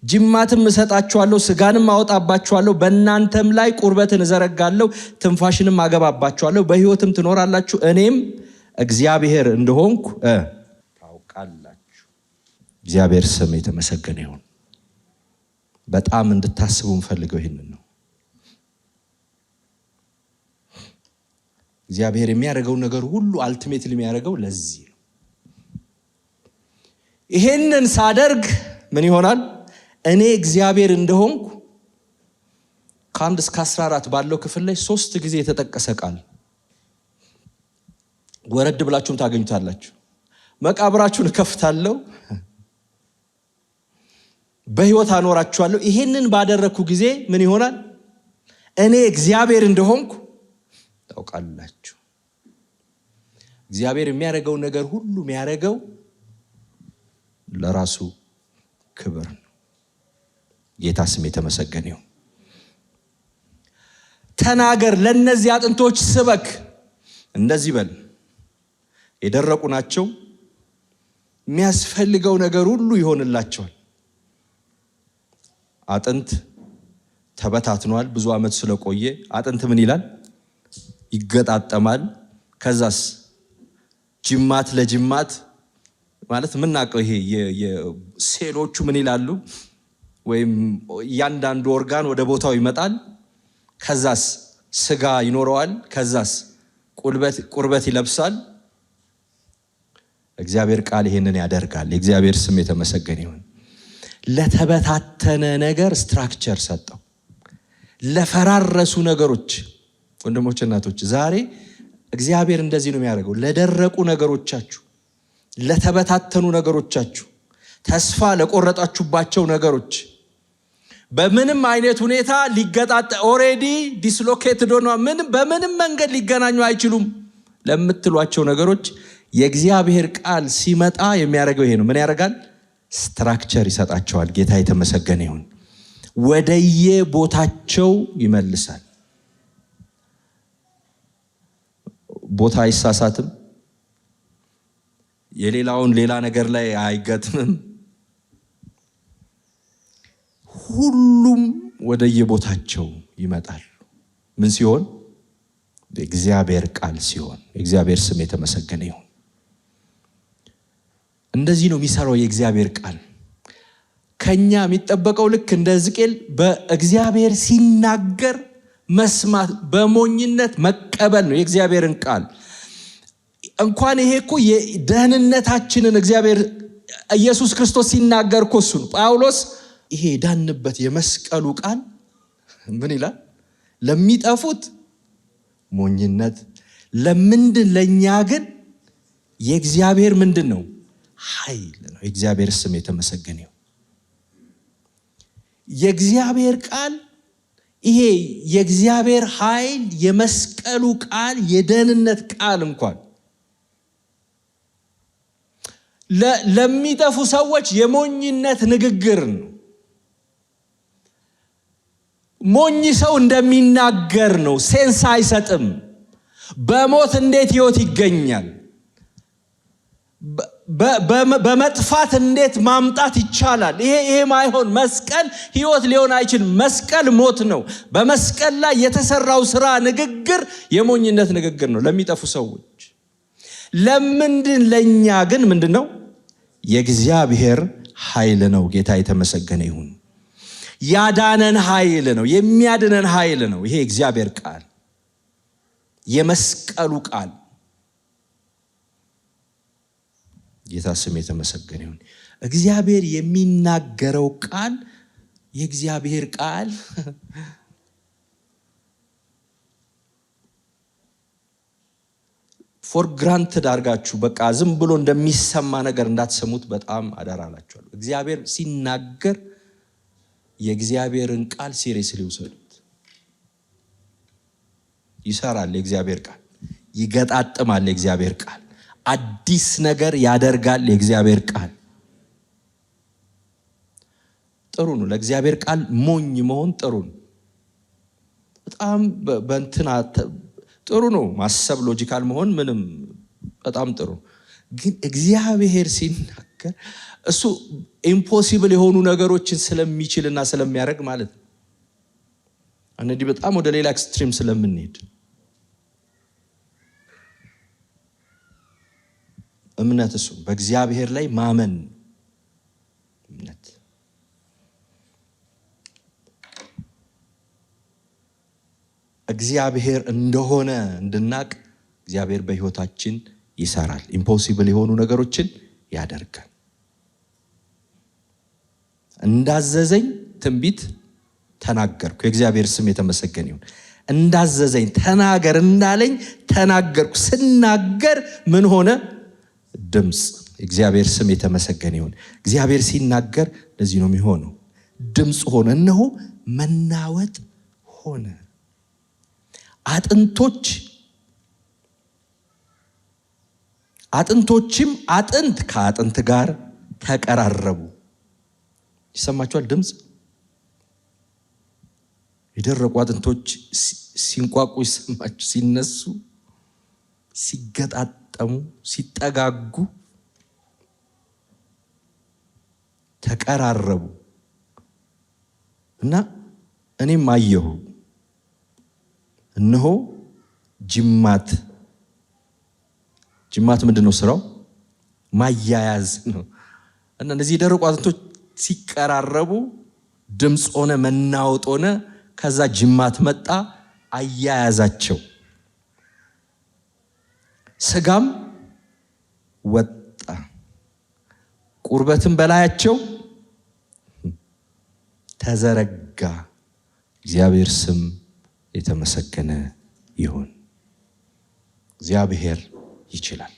Speaker 1: ጅማትም እሰጣችኋለሁ፣ ሥጋንም አወጣባችኋለሁ። በእናንተም ላይ ቁርበትን እዘረጋለሁ፣ ትንፋሽንም አገባባችኋለሁ፣ በሕይወትም ትኖራላችሁ። እኔም እግዚአብሔር እንደሆንኩ ታውቃላችሁ። እግዚአብሔር ስም የተመሰገነ ይሁን። በጣም እንድታስቡ እንፈልገው ይህንን ነው። እግዚአብሔር የሚያደርገው ነገር ሁሉ አልቲሜትሊ የሚያደርገው ለዚህ ነው። ይሄንን ሳደርግ ምን ይሆናል? እኔ እግዚአብሔር እንደሆንኩ ከ1 እስከ 14 ባለው ክፍል ላይ 3 ጊዜ የተጠቀሰ ቃል ወረድ ብላችሁም ታገኙታላችሁ። መቃብራችሁን እከፍታለሁ፣ በሕይወት አኖራችኋለሁ። ይሄንን ባደረግኩ ጊዜ ምን ይሆናል? እኔ እግዚአብሔር እንደሆንኩ ታውቃላችሁ። እግዚአብሔር የሚያደርገው ነገር ሁሉ የሚያደርገው ለራሱ ክብር ነው። ጌታ ስም የተመሰገነ ይሁን። ተናገር፣ ለነዚህ አጥንቶች ስበክ፣ እንደዚህ በል። የደረቁ ናቸው፣ የሚያስፈልገው ነገር ሁሉ ይሆንላቸዋል። አጥንት ተበታትኗል፣ ብዙ ዓመት ስለቆየ አጥንት ምን ይላል? ይገጣጠማል። ከዛስ ጅማት ለጅማት ማለት ምናቀው ይሄ የሴሎቹ ምን ይላሉ? ወይም እያንዳንዱ ኦርጋን ወደ ቦታው ይመጣል። ከዛስ ስጋ ይኖረዋል። ከዛስ ቁርበት ይለብሳል። እግዚአብሔር ቃል ይሄንን ያደርጋል። የእግዚአብሔር ስም የተመሰገነ ይሁን። ለተበታተነ ነገር ስትራክቸር ሰጠው። ለፈራረሱ ነገሮች ወንድሞች እናቶች፣ ዛሬ እግዚአብሔር እንደዚህ ነው የሚያደርገው። ለደረቁ ነገሮቻችሁ፣ ለተበታተኑ ነገሮቻችሁ፣ ተስፋ ለቆረጣችሁባቸው ነገሮች፣ በምንም አይነት ሁኔታ ሊገጣጠ ኦሬዲ ዲስሎኬትድ ሆነ በምንም መንገድ ሊገናኙ አይችሉም ለምትሏቸው ነገሮች የእግዚአብሔር ቃል ሲመጣ የሚያደርገው ይሄ ነው። ምን ያደርጋል? ስትራክቸር ይሰጣቸዋል። ጌታ የተመሰገነ ይሁን። ወደየ ቦታቸው ይመልሳል። ቦታ አይሳሳትም። የሌላውን ሌላ ነገር ላይ አይገጥምም። ሁሉም ወደየቦታቸው ይመጣሉ። ምን ሲሆን? የእግዚአብሔር ቃል ሲሆን። የእግዚአብሔር ስም የተመሰገነ ይሁን። እንደዚህ ነው የሚሰራው የእግዚአብሔር ቃል። ከኛ የሚጠበቀው ልክ እንደ ሕዝቅኤል በእግዚአብሔር ሲናገር መስማት፣ በሞኝነት መቀበል ነው የእግዚአብሔርን ቃል። እንኳን ይሄ እኮ የደህንነታችንን እግዚአብሔር ኢየሱስ ክርስቶስ ሲናገር እኮ እሱ ነው። ጳውሎስ ይሄ ዳንበት የመስቀሉ ቃል ምን ይላል? ለሚጠፉት ሞኝነት፣ ለኛ ግን የእግዚአብሔር ምንድን ነው? ኃይል ነው። የእግዚአብሔር ስም የተመሰገነ ይሁን። የእግዚአብሔር ቃል ይሄ የእግዚአብሔር ኃይል የመስቀሉ ቃል የደህንነት ቃል እንኳን ለሚጠፉ ሰዎች የሞኝነት ንግግር ነው። ሞኝ ሰው እንደሚናገር ነው። ሴንስ አይሰጥም። በሞት እንዴት ሕይወት ይገኛል? በመጥፋት እንዴት ማምጣት ይቻላል? ይሄ ማይሆን መስቀል ህይወት ሊሆን አይችልም። መስቀል ሞት ነው። በመስቀል ላይ የተሰራው ስራ ንግግር የሞኝነት ንግግር ነው ለሚጠፉ ሰዎች። ለምንድን ለኛ ግን ምንድነው? የእግዚአብሔር ኃይል ነው። ጌታ የተመሰገነ ይሁን። ያዳነን ኃይል ነው። የሚያድነን ኃይል ነው። ይሄ እግዚአብሔር ቃል፣ የመስቀሉ ቃል። ጌታ ስም የተመሰገነ ይሁን። እግዚአብሔር የሚናገረው ቃል፣ የእግዚአብሔር ቃል ፎር ግራንትድ አድርጋችሁ በቃ ዝም ብሎ እንደሚሰማ ነገር እንዳትሰሙት በጣም አደራላችኋለሁ። እግዚአብሔር ሲናገር የእግዚአብሔርን ቃል ሲሪየስሊ ውሰዱት። ይሰራል የእግዚአብሔር ቃል፣ ይገጣጥማል የእግዚአብሔር ቃል፣ አዲስ ነገር ያደርጋል የእግዚአብሔር ቃል። ጥሩ ነው ለእግዚአብሔር ቃል ሞኝ መሆን ጥሩ ነው። በጣም በእንትና ጥሩ ነው ማሰብ፣ ሎጂካል መሆን ምንም በጣም ጥሩ። ግን እግዚአብሔር ሲናገር እሱ ኢምፖሲብል የሆኑ ነገሮችን ስለሚችልና ስለሚያደርግ ማለት ነው። አንዴ በጣም ወደ ሌላ ኤክስትሪም ስለምንሄድ እምነት፣ እሱ በእግዚአብሔር ላይ ማመን እምነት። እግዚአብሔር እንደሆነ እንድናቅ እግዚአብሔር በህይወታችን ይሰራል። ኢምፖሲብል የሆኑ ነገሮችን ያደርጋል። እንዳዘዘኝ ትንቢት ተናገርኩ። የእግዚአብሔር ስም የተመሰገነ ይሁን። እንዳዘዘኝ ተናገር እንዳለኝ ተናገርኩ። ስናገር ምን ሆነ? ድምፅ። እግዚአብሔር ስም የተመሰገነ ይሁን። እግዚአብሔር ሲናገር ለዚህ ነው የሚሆነው። ድምፅ ሆነ፣ እነሆ መናወጥ ሆነ። አጥንቶችም አጥንት ከአጥንት ጋር ተቀራረቡ። ይሰማችኋል? ድምፅ። የደረቁ አጥንቶች ሲንቋቁ ይሰማችሁ፣ ሲነሱ፣ ሲገጣጠሙ፣ ሲጠጋጉ ተቀራረቡ እና እኔም አየሁ፣ እነሆ ጅማት። ጅማት ምንድን ነው ስራው? ማያያዝ ነው። እና እነዚህ የደረቁ አጥንቶች ሲቀራረቡ ድምፅ ሆነ፣ መናወጥ ሆነ። ከዛ ጅማት መጣ፣ አያያዛቸው። ስጋም ወጣ፣ ቁርበትም በላያቸው ተዘረጋ። እግዚአብሔር ስም የተመሰገነ ይሁን። እግዚአብሔር ይችላል።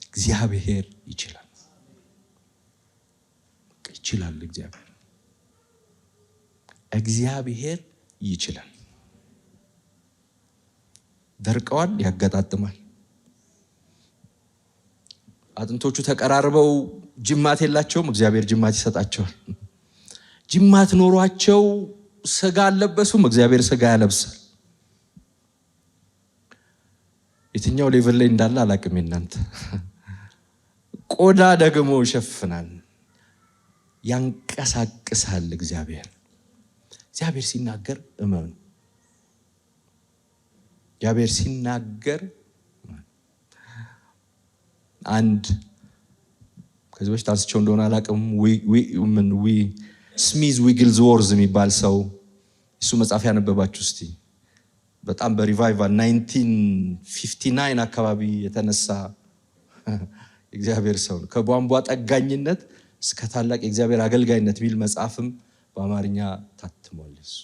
Speaker 1: እግዚአብሔር ይችላል። ይችላል። እግዚአብሔር ይችላል። ደርቀዋል፣ ያገጣጥማል። አጥንቶቹ ተቀራርበው ጅማት የላቸውም፣ እግዚአብሔር ጅማት ይሰጣቸዋል። ጅማት ኖሯቸው ስጋ አልለበሱም፣ እግዚአብሔር ስጋ ያለብሳል። የትኛው ሌቭል ላይ እንዳለ አላቅም እናንተ። ቆዳ ደግሞ ይሸፍናል፣ ያንቀሳቅሳል። እግዚአብሔር ሲናገር እመኑ። እግዚአብሔር ሲናገር አንድ ከዚህ በፊት አንስቼው እንደሆነ አላቅም፣ ስሚዝ ዊግልስወርዝ የሚባል ሰው፣ እሱ መጽሐፍ ያነበባችሁ እስቲ። በጣም በሪቫይቫል 1959 አካባቢ የተነሳ እግዚአብሔር ሰው ነው። ከቧንቧ ጠጋኝነት እስከ ታላቅ የእግዚአብሔር አገልጋይነት ቢል መጽሐፍም በአማርኛ ታትሟል። እሱ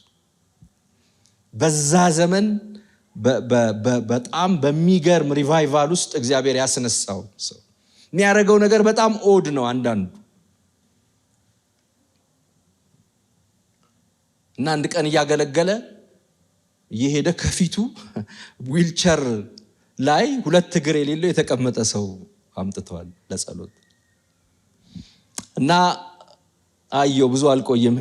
Speaker 1: በዛ ዘመን በጣም በሚገርም ሪቫይቫል ውስጥ እግዚአብሔር ያስነሳው ሰው። የሚያደርገው ነገር በጣም ኦድ ነው አንዳንዱ። እና አንድ ቀን እያገለገለ እየሄደ ከፊቱ ዊልቸር ላይ 2 እግር የሌለው የተቀመጠ ሰው አምጥተዋል ለጸሎት። እና አየው፣ ብዙ አልቆየም።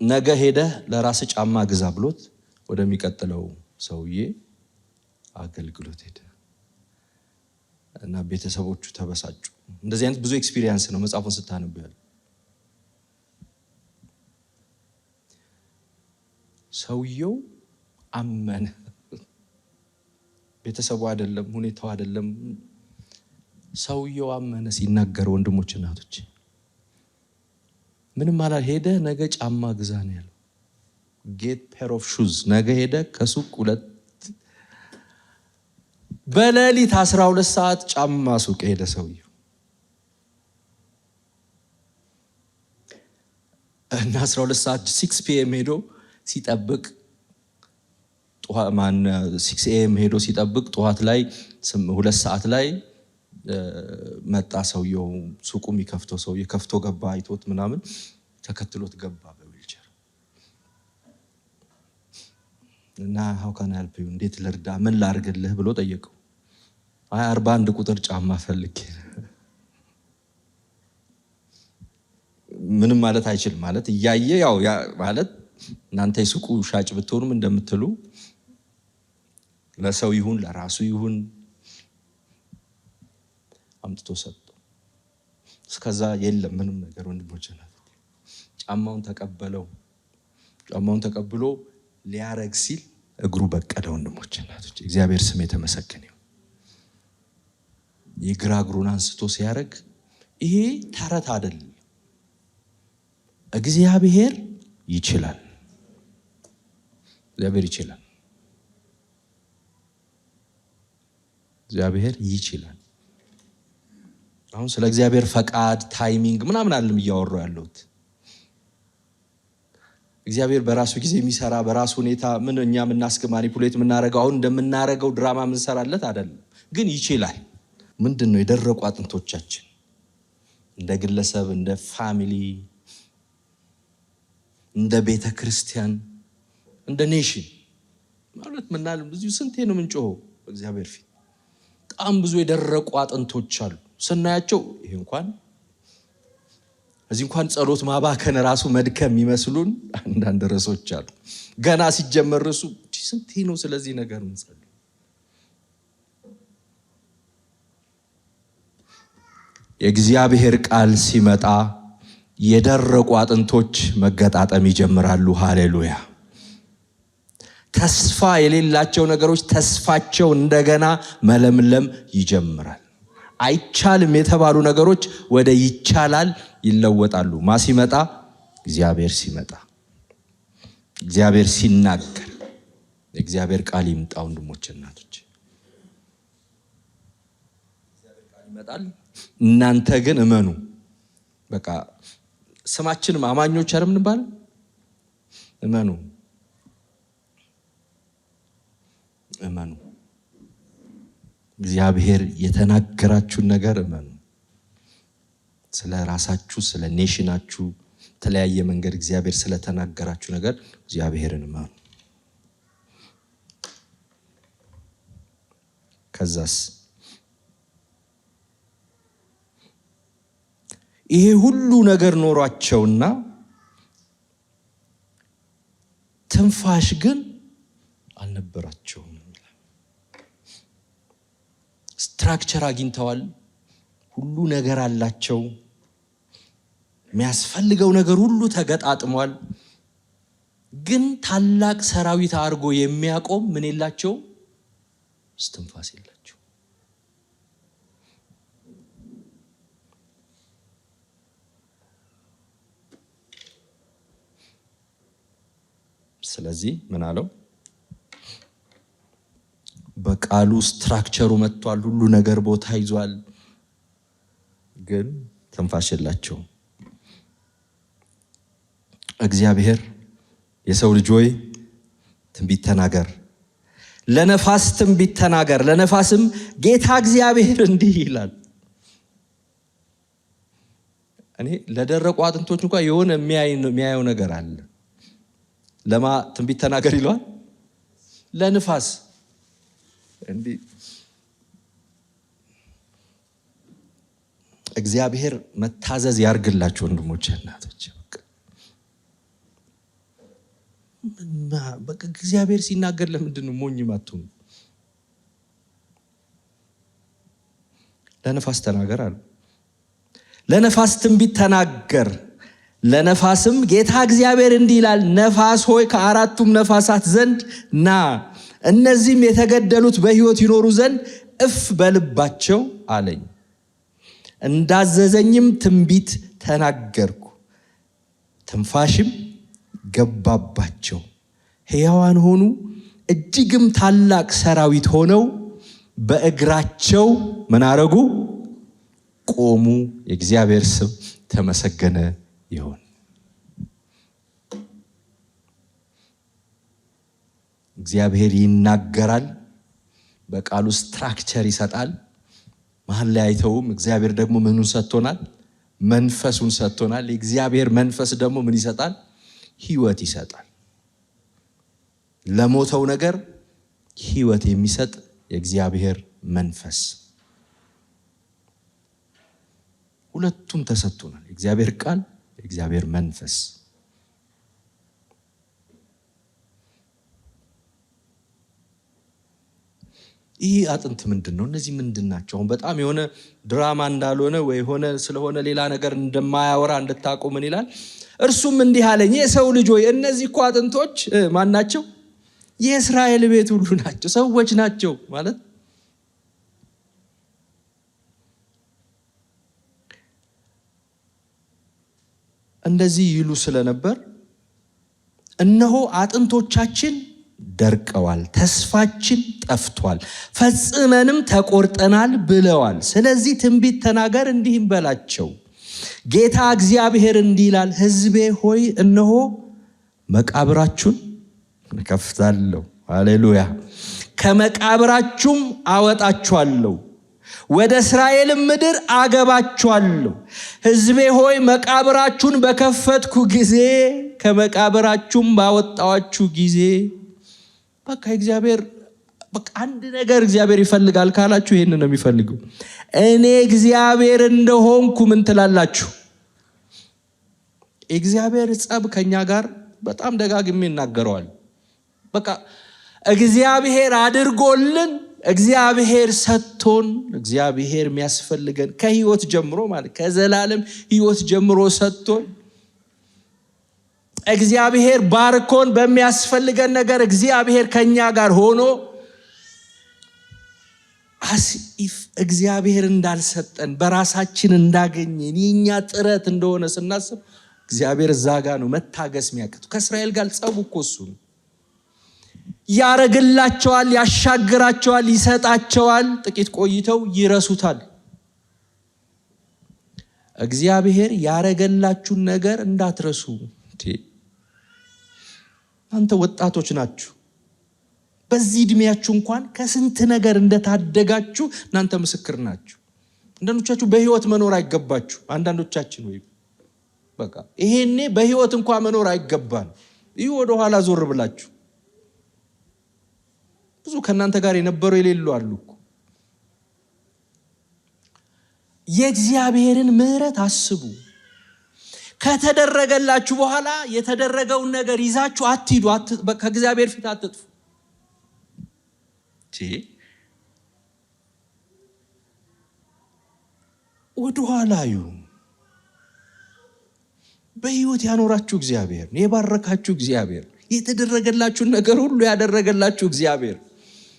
Speaker 1: ነገ ሄደ ለራስ ጫማ ግዛ ብሎት ወደሚቀጥለው ሰውዬ አገልግሎት ሄደ። እና ቤተሰቦቹ ተበሳጩ። እንደዚህ አይነት ብዙ ኤክስፒሪየንስ ነው መጽሐፉን ስታነቡ ያለው። ሰውየው አመነ። ቤተሰቡ አይደለም፣ ሁኔታው አይደለም፣ ሰውየው አመነ ሲናገር። ወንድሞች እናቶች ምንም አላል። ሄደ ነገ ጫማ ግዛ ነው ያለው። ጌት ፔር ኦፍ ሹዝ። ነገ ሄደ ከሱቅ 2 በሌሊት 12 ሰዓት ጫማ ሱቅ ሄደ ሰውየው እና 12 ሰዓት 6 PM ሄዶ ሲጠብቅ 6 AM ሄዶ ሲጠብቅ ጠዋት ላይ 2 ሰዓት ላይ መጣ ሰውየው። ሱቁ የሚከፍተው ሰውዬ ከፍቶ ገባ። አይቶት ምናምን ተከትሎት ገባ በዊልቸር እና how can I help you? እንዴት ልርዳ? ምን ላርግልህ ብሎ ጠየቀው። 41 ቁጥር ጫማ ፈልጌ። ምንም ማለት አይችልም ማለት እያየ ያው ማለት እናንተ የሱቁ ሻጭ ብትሆኑም እንደምትሉ ለሰው ይሁን ለራሱ ይሁን አምጥቶ ሰጠው። እስከዛ የለም ምንም ነገር። ወንድሞቼ ጫማውን ተቀበለው። ጫማውን ተቀብሎ ሊያረግ ሲል እግሩ በቀደ። ወንድሞቼ እናቶች እግዚአብሔር ስም የተመሰገነ ይሁን። የግራ እግሩን አንስቶ ሲያረግ ይሄ ተረት አይደለም። እግዚአብሔር ይችላል። እግዚአብሔር ይችላል። እግዚአብሔር ይችላል። አሁን ስለ እግዚአብሔር ፈቃድ ታይሚንግ ምናምን አይደለም እያወራሁ ያለሁት። እግዚአብሔር በራሱ ጊዜ የሚሰራ በራሱ ሁኔታ ምን እኛ ማኒፑሌት የምናረገው አሁን እንደምናረገው ድራማ ምንሰራለት አይደለም፣ ግን ይችላል። ምንድነው የደረቁ አጥንቶቻችን እንደ ግለሰብ፣ እንደ ፋሚሊ፣ እንደ ቤተ ክርስቲያን፣ እንደ ኔሽን ማለት ምናልን ብዙ ስንቴ ነው ምንጮኸው በእግዚአብሔር ፊት። በጣም ብዙ የደረቁ አጥንቶች አሉ። ስናያቸው ይሄ እንኳን እዚህ እንኳን ጸሎት ማባከን ራሱ መድከም የሚመስሉን አንዳንድ ርዕሶች አሉ። ገና ሲጀመር ርዕሱ ስንቴ ነው ስለዚህ ነገር እንጸልይ። የእግዚአብሔር ቃል ሲመጣ የደረቁ አጥንቶች መገጣጠም ይጀምራሉ። ሃሌሉያ። ተስፋ የሌላቸው ነገሮች ተስፋቸው እንደገና መለምለም ይጀምራል። አይቻልም የተባሉ ነገሮች ወደ ይቻላል ይለወጣሉ። ማ ሲመጣ? እግዚአብሔር ሲመጣ፣ እግዚአብሔር ሲናገር፣ የእግዚአብሔር ቃል ይምጣ። ወንድሞች እናቶች እግዚአብሔር ቃል ይመጣል። እናንተ ግን እመኑ። በቃ ስማችንም አማኞች አይደል ምንባል? እመኑ፣ እመኑ። እግዚአብሔር የተናገራችሁን ነገር እመኑ። ስለ ራሳችሁ፣ ስለ ኔሽናችሁ ተለያየ መንገድ እግዚአብሔር ስለተናገራችሁ ነገር እግዚአብሔርን እመኑ። ከዛስ ይሄ ሁሉ ነገር ኖሯቸውና ትንፋሽ ግን አልነበራቸውም። ስትራክቸር አግኝተዋል። ሁሉ ነገር አላቸው። የሚያስፈልገው ነገር ሁሉ ተገጣጥሟል። ግን ታላቅ ሰራዊት አድርጎ የሚያቆም ምን የላቸው? እስትንፋስ የላቸው። ስለዚህ ምን አለው? በቃሉ ስትራክቸሩ መጥቷል። ሁሉ ነገር ቦታ ይዟል። ግን ትንፋሽ የላቸው። እግዚአብሔር የሰው ልጅ ሆይ ትንቢት ተናገር፣ ለነፋስ ትንቢት ተናገር፣ ለነፋስም ጌታ እግዚአብሔር እንዲህ ይላል። እኔ ለደረቁ አጥንቶች እንኳን የሆነ የሚያየው ነገር አለ። ለማ ትንቢት ተናገር ይለዋል? ለንፋስ። እንዲህ እግዚአብሔር መታዘዝ ያርግላችሁ ወንድሞቼ እናቶቼ። በቃ እግዚአብሔር ሲናገር ለምንድን ነው ሞኝ ማትሆኑ? ለነፋስ ተናገር አለ። ለነፋስ ትንቢት ተናገር። ለነፋስም ጌታ እግዚአብሔር እንዲህ ይላል፣ ነፋስ ሆይ ከአራቱም ነፋሳት ዘንድ ና፣ እነዚህም የተገደሉት በሕይወት ይኖሩ ዘንድ እፍ በልባቸው አለኝ። እንዳዘዘኝም ትንቢት ተናገርኩ፣ ትንፋሽም ገባባቸው፣ ሕያዋን ሆኑ፣ እጅግም ታላቅ ሰራዊት ሆነው በእግራቸው ምን አረጉ? ቆሙ። የእግዚአብሔር ስም ተመሰገነ ይሁን። እግዚአብሔር ይናገራል፣ በቃሉ ስትራክቸር ይሰጣል። መሀል ላይ አይተውም። እግዚአብሔር ደግሞ ምኑን ሰጥቶናል? መንፈሱን ሰጥቶናል። የእግዚአብሔር መንፈስ ደግሞ ምን ይሰጣል? ሕይወት ይሰጣል። ለሞተው ነገር ሕይወት የሚሰጥ የእግዚአብሔር መንፈስ፣ ሁለቱም ተሰጥቶናል። የእግዚአብሔር ቃል፣ የእግዚአብሔር መንፈስ። ይህ አጥንት ምንድን ነው? እነዚህ ምንድን ናቸው? አሁን በጣም የሆነ ድራማ እንዳልሆነ ወይ ሆነ ስለሆነ ሌላ ነገር እንደማያወራ እንድታውቁ ምን ይላል? እርሱም እንዲህ አለኝ፣ የሰው ልጅ ሆይ እነዚህ እኮ አጥንቶች ማን ናቸው? የእስራኤል ቤት ሁሉ ናቸው፣ ሰዎች ናቸው ማለት። እንደዚህ ይሉ ስለነበር እነሆ አጥንቶቻችን ደርቀዋል፣ ተስፋችን ጠፍቷል፣ ፈጽመንም ተቆርጠናል ብለዋል። ስለዚህ ትንቢት ተናገር፣ እንዲህም በላቸው፣ ጌታ እግዚአብሔር እንዲህ ይላል፣ ሕዝቤ ሆይ እነሆ መቃብራችሁን እከፍታለሁ፣ ሃሌሉያ፣ ከመቃብራችሁም አወጣችኋለሁ፣ ወደ እስራኤልም ምድር አገባችኋለሁ። ሕዝቤ ሆይ መቃብራችሁን በከፈትኩ ጊዜ፣ ከመቃብራችሁም ባወጣዋችሁ ጊዜ። በቃ እግዚአብሔር በቃ አንድ ነገር እግዚአብሔር ይፈልጋል ካላችሁ ይሄንን ነው የሚፈልገው። እኔ እግዚአብሔር እንደሆንኩ ምን ትላላችሁ? እግዚአብሔር ጸብ ከኛ ጋር በጣም ደጋግሜ እናገረዋል። በቃ እግዚአብሔር አድርጎልን፣ እግዚአብሔር ሰጥቶን፣ እግዚአብሔር የሚያስፈልገን ከህይወት ጀምሮ ማለት ከዘላለም ህይወት ጀምሮ ሰጥቶን፣ እግዚአብሔር ባርኮን በሚያስፈልገን ነገር እግዚአብሔር ከኛ ጋር ሆኖ አስኢፍ እግዚአብሔር እንዳልሰጠን በራሳችን እንዳገኘን የኛ ጥረት እንደሆነ ስናስብ እግዚአብሔር እዛ ጋር ነው መታገስ የሚያቅተው። ከእስራኤል ጋር ጸቡ እኮ እሱ ነው። ያረግላቸዋል፣ ያሻግራቸዋል፣ ይሰጣቸዋል። ጥቂት ቆይተው ይረሱታል። እግዚአብሔር ያረገላችሁን ነገር እንዳትረሱ። አንተ ወጣቶች ናችሁ። በዚህ እድሜያችሁ እንኳን ከስንት ነገር እንደታደጋችሁ እናንተ ምስክር ናችሁ። አንዳንዶቻችሁ በህይወት መኖር አይገባችሁ። አንዳንዶቻችን ወይ በቃ ይሄኔ በህይወት እንኳን መኖር አይገባን። ይህ ወደ ኋላ ዞር ብላችሁ ብዙ ከናንተ ጋር የነበሩ የሌሉ አሉ እኮ። የእግዚአብሔርን ምሕረት አስቡ። ከተደረገላችሁ በኋላ የተደረገውን ነገር ይዛችሁ አትሂዱ። ከእግዚአብሔር ፊት አትጥፉ። ወደ ኋላዩ በህይወት ያኖራችሁ እግዚአብሔር፣ የባረካችሁ እግዚአብሔር፣ የተደረገላችሁን ነገር ሁሉ ያደረገላችሁ እግዚአብሔር።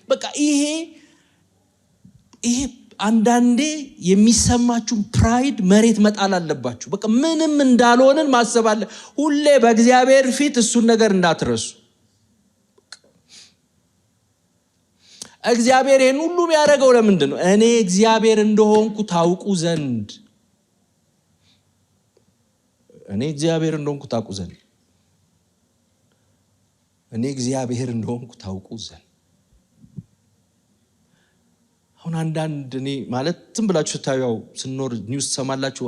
Speaker 1: በቃ ይሄ አንዳንዴ የሚሰማችሁን ፕራይድ መሬት መጣል አለባችሁ። በቃ ምንም እንዳልሆንን ማሰብ አለ። ሁሌ በእግዚአብሔር ፊት እሱን ነገር እንዳትረሱ። እግዚአብሔር ይህን ሁሉ የሚያደርገው ለምንድን ነው? እኔ እግዚአብሔር እንደሆንኩ ታውቁ ዘንድ። እኔ እግዚአብሔር እንደሆንኩ ታውቁ ዘንድ። እኔ እግዚአብሔር እንደሆንኩ ታውቁ ዘንድ። አሁን አንዳንድ እኔ ማለት ዝም ብላችሁ ስታዩ ስኖር ኒውስ ሰማላችሁ።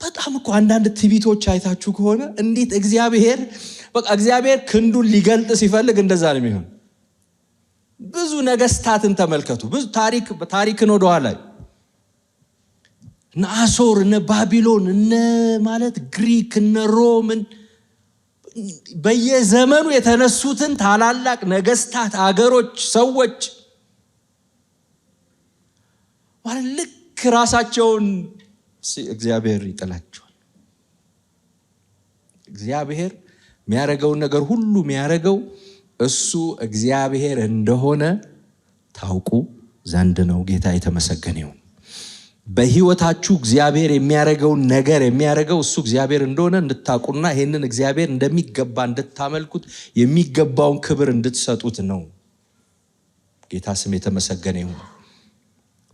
Speaker 1: በጣም እኮ አንዳንድ ትዕቢቶች አይታችሁ ከሆነ እንዴት እግዚአብሔር በቃ እግዚአብሔር ክንዱን ሊገልጥ ሲፈልግ እንደዛ ነው የሚሆን። ብዙ ነገስታትን ተመልከቱ። ብዙ ታሪክን ወደ ኋላ እነ አሶር፣ እነ ባቢሎን፣ እነ ማለት ግሪክ፣ እነ ሮምን በየዘመኑ የተነሱትን ታላላቅ ነገስታት፣ አገሮች፣ ሰዎች ማለት ልክ ራሳቸውን እግዚአብሔር ይጥላቸዋል። እግዚአብሔር የሚያደርገውን ነገር ሁሉ የሚያደርገው እሱ እግዚአብሔር እንደሆነ ታውቁ ዘንድ ነው። ጌታ የተመሰገነ ይሁን። በህይወታችሁ እግዚአብሔር የሚያደርገውን ነገር የሚያደርገው እሱ እግዚአብሔር እንደሆነ እንድታውቁና ይሄንን እግዚአብሔር እንደሚገባ እንድታመልኩት የሚገባውን ክብር እንድትሰጡት ነው። ጌታ ስም የተመሰገነ ይሁን።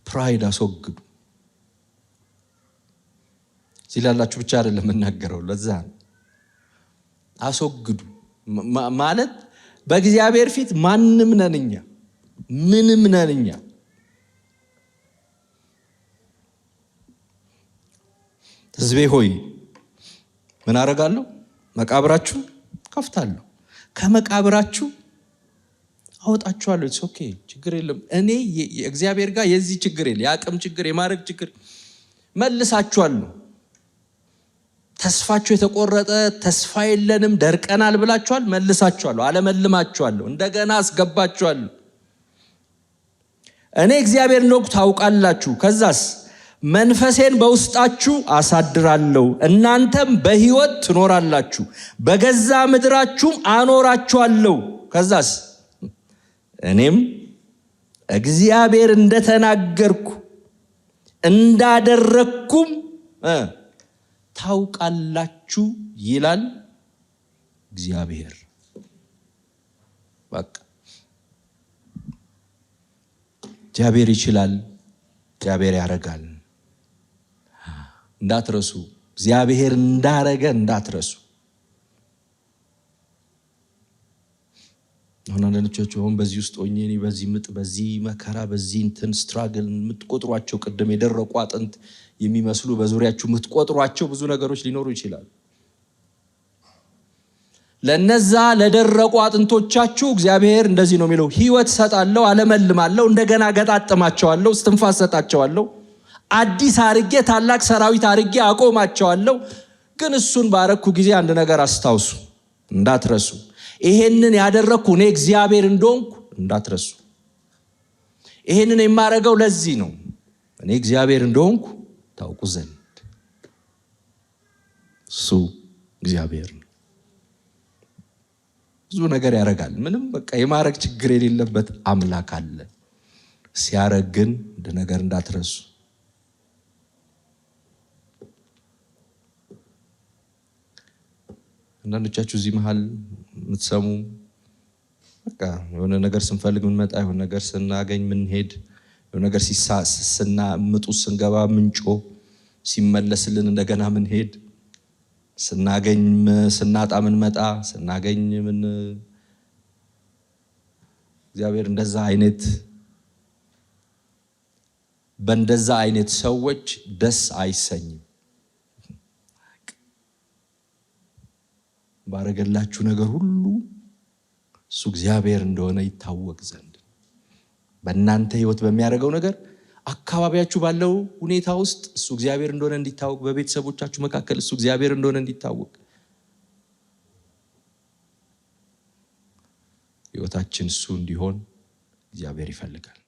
Speaker 1: ፕራይድ አስወግዱ። ሲላላችሁ ብቻ አይደለም የምናገረው፣ ለዛ ነው አስወግዱ። ማለት በእግዚአብሔር ፊት ማንም ነንኛ፣ ምንም ነንኛ። ሕዝቤ ሆይ ምን አደርጋለሁ? መቃብራችሁን ከፍታለሁ፣ ከመቃብራችሁ አወጣችኋለሁ። ኢትስ ኦኬ፣ ችግር የለም። እኔ እግዚአብሔር ጋር የዚህ ችግር የለ፣ የአቅም ችግር፣ የማድረግ ችግር። መልሳችኋለሁ። ተስፋችሁ የተቆረጠ ተስፋ የለንም ደርቀናል ብላችኋል፣ መልሳችኋለሁ፣ አለመልማችኋለሁ፣ እንደገና አስገባችኋለሁ። እኔ እግዚአብሔር እንደሆንኩ ታውቃላችሁ። ከዛስ መንፈሴን በውስጣችሁ አሳድራለሁ፣ እናንተም በሕይወት ትኖራላችሁ፣ በገዛ ምድራችሁም አኖራችኋለሁ። ከዛስ እኔም እግዚአብሔር እንደተናገርኩ እንዳደረግኩም ታውቃላችሁ ይላል እግዚአብሔር። በቃ እግዚአብሔር ይችላል፣ እግዚአብሔር ያደርጋል። እንዳትረሱ፣ እግዚአብሔር እንዳረገ እንዳትረሱ። አሁን አንዳንዶቻችሁ አሁን በዚህ ውስጥ ሆኜ እኔ በዚህ ምጥ፣ በዚህ መከራ፣ በዚህ እንትን ስትራግል የምትቆጥሯቸው ቅድም የደረቁ አጥንት የሚመስሉ በዙሪያችሁ የምትቆጥሯቸው ብዙ ነገሮች ሊኖሩ ይችላሉ። ለነዛ ለደረቁ አጥንቶቻችሁ እግዚአብሔር እንደዚህ ነው የሚለው፣ ሕይወት ሰጣለሁ፣ አለመልማለሁ፣ እንደገና ገጣጥማቸዋለሁ፣ እስትንፋስ ሰጣቸዋለሁ፣ አዲስ አርጌ ታላቅ ሰራዊት አርጌ አቆማቸዋለሁ። ግን እሱን ባረኩ ጊዜ አንድ ነገር አስታውሱ፣ እንዳትረሱ። ይሄንን ያደረኩ እኔ እግዚአብሔር እንደሆንኩ እንዳትረሱ። ይሄንን የማረገው ለዚህ ነው፣ እኔ እግዚአብሔር እንደሆንኩ ታውቁ ዘንድ። እሱ እግዚአብሔር ነው። ብዙ ነገር ያደርጋል። ምንም በቃ የማረግ ችግር የሌለበት አምላክ አለ። ሲያረግ ግን እንደ ነገር እንዳትረሱ። አንዳንዶቻችሁ እዚህ መሃል የምትሰሙ በቃ የሆነ ነገር ስንፈልግ ምንመጣ፣ የሆነ ነገር ስናገኝ ምንሄድ፣ የሆነ ነገር ምጡ ስንገባ ምንጮ፣ ሲመለስልን እንደገና ምንሄድ፣ ስናገኝ ስናጣ ምንመጣ፣ ስናገኝ ምን እግዚአብሔር እንደዛ አይነት በእንደዛ አይነት ሰዎች ደስ አይሰኝም። ባረገላችሁ ነገር ሁሉ እሱ እግዚአብሔር እንደሆነ ይታወቅ ዘንድ በእናንተ ሕይወት በሚያደርገው ነገር አካባቢያችሁ ባለው ሁኔታ ውስጥ እሱ እግዚአብሔር እንደሆነ እንዲታወቅ፣ በቤተሰቦቻችሁ መካከል እሱ እግዚአብሔር እንደሆነ እንዲታወቅ ሕይወታችን እሱ እንዲሆን እግዚአብሔር ይፈልጋል።